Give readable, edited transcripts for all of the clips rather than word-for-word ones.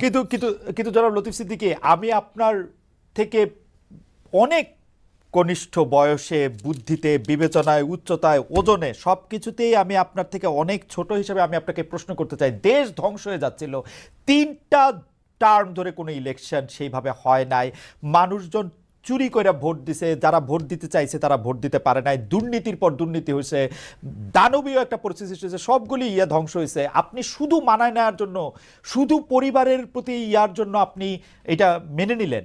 কিন্তু কিন্তু কিন্তু জনাব লতিফ সিদ্দিকী, আমি আপনার থেকে অনেক কনিষ্ঠ বয়সে, বুদ্ধিতে, বিবেচনায়, উচ্চতায়, ওজনে, সব কিছুতেই আমি আপনার থেকে অনেক ছোট হিসেবে আমি আপনাকে প্রশ্ন করতে চাই। দেশ ধ্বংস হয়ে যাচ্ছিল, 3টা টার্ম ধরে কোনো ইলেকশন সেইভাবে হয় নাই, মানুষজন চুরি করে ভোট দিছে, যারা ভোট দিতে চাইছে তারা ভোট দিতে পারে নাই, দুর্নীতির পর দুর্নীতি হয়েছে, দানবীয় একটা পরিস্থিতি সৃষ্টি হয়েছে, সবগুলি ধ্বংস হয়েছে। আপনি শুধু মানায় নেওয়ার জন্য, শুধু পরিবারের প্রতি ইয়ার জন্য আপনি এটা মেনে নিলেন?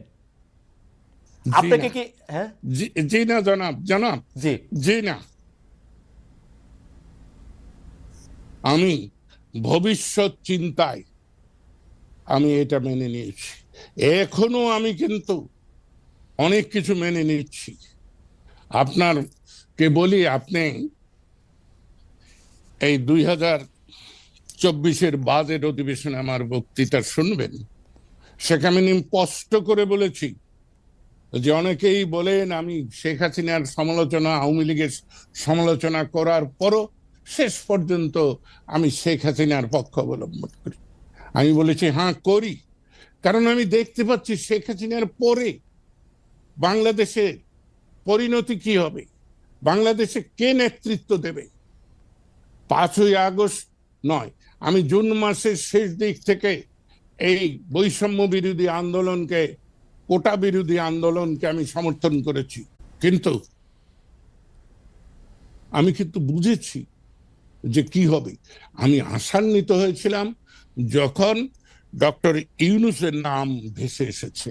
আপনাকে কি? হ্যাঁ, জি না জনাব, জনাব, জি জি না। আমি ভবিষ্যৎ চিন্তায় আমি এটা মেনে নিয়েছি। এখনো আমি কিন্তু অনেক কিছু মেনে নিচ্ছি। আপনার কে বলি, আপনি এই 2024-এর বাজেট অধিবেশনে আমার বক্তৃতা শুনবেন। সেখানে আমি স্পষ্ট করে বলেছি যে অনেকেই বলেন আমি শেখ হাসিনার সমালোচনা, আওয়ামী লীগের সমালোচনা করার পরও শেষ পর্যন্ত আমি শেখ হাসিনার পক্ষ অবলম্বন করি। আমি বলেছি হ্যাঁ করি, কারণ আমি দেখতে পাচ্ছি শেখ হাসিনার পরে বাংলাদেশের পরিণতি কি হবে, বাংলাদেশে কে নেতৃত্ব দেবে। 5ই আগস্ট নয়, আমি জুন মাসের শেষ দিক থেকে এই বৈষম্য বিরোধী আন্দোলনকে, কোটা বিরোধী আন্দোলনকে আমি সমর্থন করেছি। কিন্তু আমি বুঝেছি যে কি হবে। আমি আশান্বিত হয়েছিলাম যখন ডক্টর ইউনূসের নাম ভেসে এসেছে,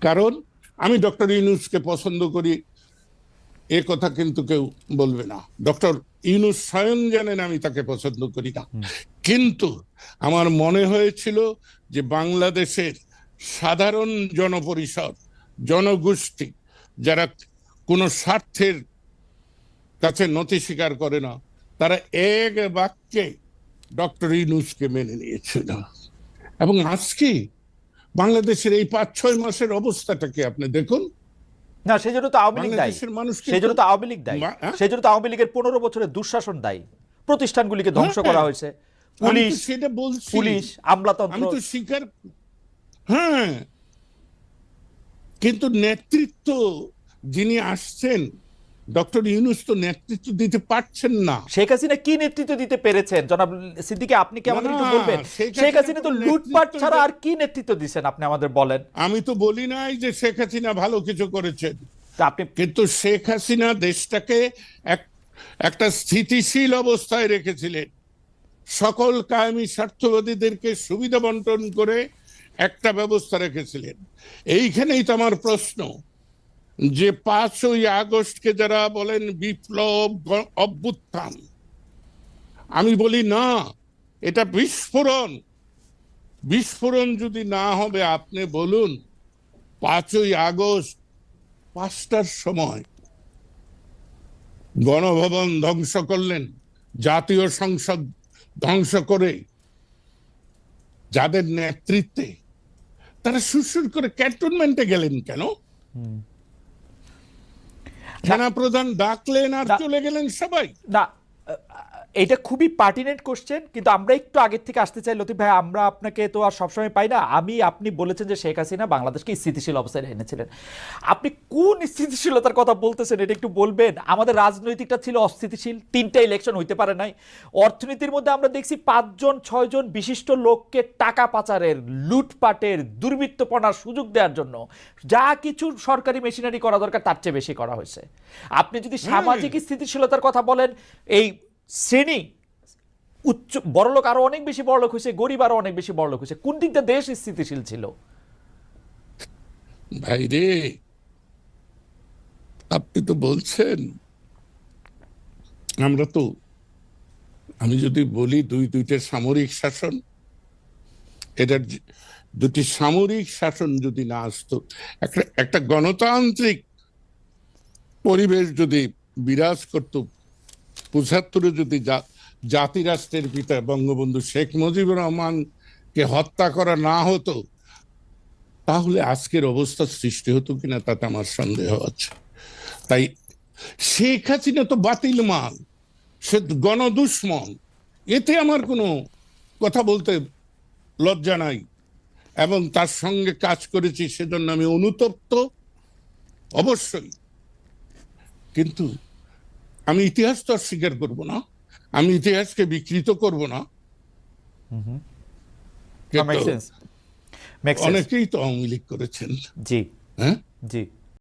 কারণ আমি ডক্টর ইউনূসকে পছন্দ করি, এ কথা কিন্তু কেউ বলবে না। ডক্টর ইউনূস স্বয়ং জানেন আমি তাকে পছন্দ করি না, কিন্তু আমার মনে হয়েছিল যে বাংলাদেশের সাধারণ জনপরিষদ, জনগোষ্ঠী, যারা কোনো স্বার্থের কাছে নথি স্বীকার করে না, তারা এক বাক্যে ডক্টর ইউনূসকে মেনে নিয়েছিল। এবং আজকে বাংলাদেশের এই 5-6 মাসের অবস্থাটাকে আপনি দেখুন। না, সেই জন্য তো আওয়ামী লীগ দায়ী, বাংলাদেশের মানুষ সেই জন্য তো আওয়ামী লীগ দায়ী, সেই জন্য তো আওয়ামী লীগের 15 বছরের দুঃশাসন দায়ী। প্রতিষ্ঠানগুলিকে ধ্বংস করা হয়েছে, পুলিশ, সেটা বলছি, পুলিশ, আমলাতন্ত্র। আমি তো স্বীকার, হ্যাঁ, কিন্তু নেতৃত্ব যিনি আসছেন, ডক্টর ইউনূস তো নেতৃত্ব দিতে পারছেন না। শেখ হাসিনা কি নেতৃত্ব দিতে পেরেছেন জনাব সিদ্দিকী? আপনি কি আমাদের একটু বলবেন? শেখ হাসিনা তো লুটপাট ছাড়া আর কি নেতৃত্ব দিচ্ছেন আপনি আমাদের বলেন। আমি তো বলি নাই যে শেখ হাসিনা ভালো কিছু করেছেন, আপনি কিন্তু শেখ হাসিনা দেশটাকে একটা স্থিতিশীল অবস্থায় রেখেছিলেন। সকল কায়েমি স্বার্থবাদীদেরকে সুবিধা বন্টন করে একটা ব্যবস্থা রেখেছিলেন। এইখানেই তো আমার প্রশ্ন, যে 5ই আগস্টকে যারা বলেন বিপ্লব, অভ্যুত্থান, আমি বলি না, এটা বিস্ফোরণ। বিস্ফোরণ যদি না হবে, আপনি বলুন 5ই আগস্ট 5টার সময় গণভবন ধ্বংস করলেন, জাতীয় সংসদ ধ্বংস করে যাদের নেতৃত্বে তারা সুরসুর করে ক্যান্টনমেন্টে গেলেন কেন? সেনা প্রধান ডাকলেন আর চলে গেলেন সবাই। না, এটা খুবই পার্টিনেন্ট কোশ্চেন, কিন্তু আমরা একটু আগের থেকে আসতে চাই লতিফ ভাই। আমরা আপনাকে তো আর সবসময় পাই না। আপনি বলেছেন যে শেখ হাসিনা বাংলাদেশকে স্থিতিশীল অবস্থায় এনেছিলেন। আপনি কোন স্থিতিশীলতার কথা বলতেছেন এটা একটু বলবেন? আমাদের রাজনৈতিকটা ছিল অস্থিতিশীল, 3টা ইলেকশন হইতে পারে নাই। অর্থনীতির মধ্যে আমরা দেখছি 5-6 জন বিশিষ্ট লোককে টাকা পাচারের, লুটপাটের, দুর্বৃত্তপনার সুযোগ দেওয়ার জন্য যা কিছু সরকারি মেশিনারি করা দরকার তার চেয়ে বেশি করা হয়েছে। আপনি যদি সামাজিক স্থিতিশীলতার কথা বলেন, এই শ্রেণী উচ্চ বড়লোক আরো অনেক বেশি বড়লোক হয়েছে, গরিব আরো অনেক বেশি বড়লোক হয়েছে, কোন দিকটা দেশ স্থিতিশীল ছিল? ভাই রে, আপনি তো বলছেন, আমরা তো, আমি যদি বলি দুইটা সামরিক শাসন, এটার দুটি সামরিক শাসন যদি না আসতো, একটা গণতান্ত্রিক পরিবেশ যদি বিরাজ করত, 75-এ যদি জাতিরাষ্ট্রের পিতা বঙ্গবন্ধু শেখ মুজিবুর রহমানকে হত্যা করা না হতো, তাহলে আজকের অবস্থা সৃষ্টি হতো কিনা তাতে আমার সন্দেহ আছে। তাই শেখ হাসিনা তো বাতিল মাল, সে গণদুশ্মন, এতে আমার কোনো কথা বলতে লজ্জা নাই। এবং তার সঙ্গে কাজ করেছি, সেজন্য আমি অনুতপ্ত অবশ্যই। কিন্তু আমি ইতিহাস তো আর স্বীকার করব না, আমি ইতিহাসকে বিকৃত করব না। Make sense, make sense. অনেকেই তো আওয়ামী লীগ করেছেন। জি হ্যাঁ, জি।